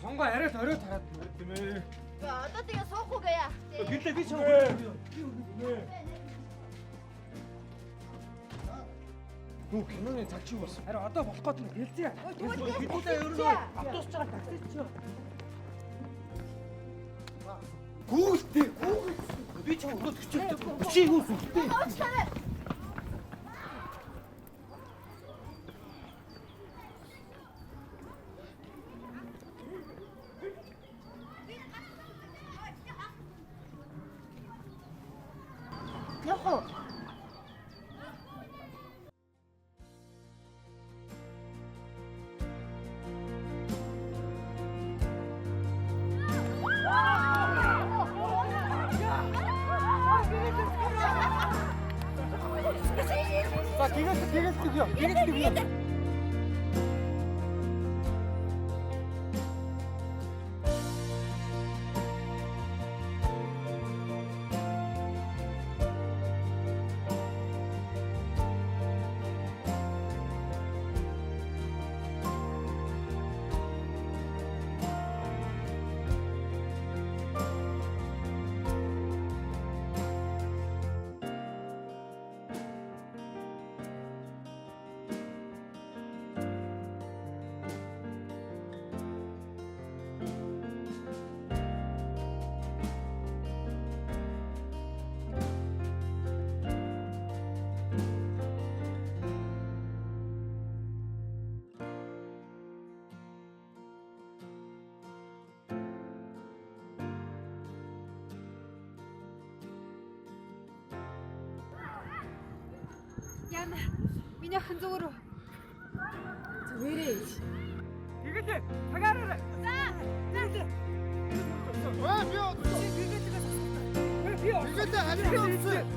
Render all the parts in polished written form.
songa arай орой тараад тийм ээ. Одоо тэгээ суухгүйгээ яах вэ? Гэлээ би чам. Нүү киноны цаг чи болсон. Харин одоо болох гээд нэг гэлзээ. Бидээ өөрөө автобус чагаар таксист чи. Гүүстэй. Би ч өгөөд өчөө. Чи юу сүлтэй. Яхоо. За гигэт. Яна, меня хэн зүгээр үү? Зүгээрээ. Гигэлээ. Цагаараа. За.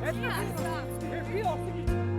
Би харин. За.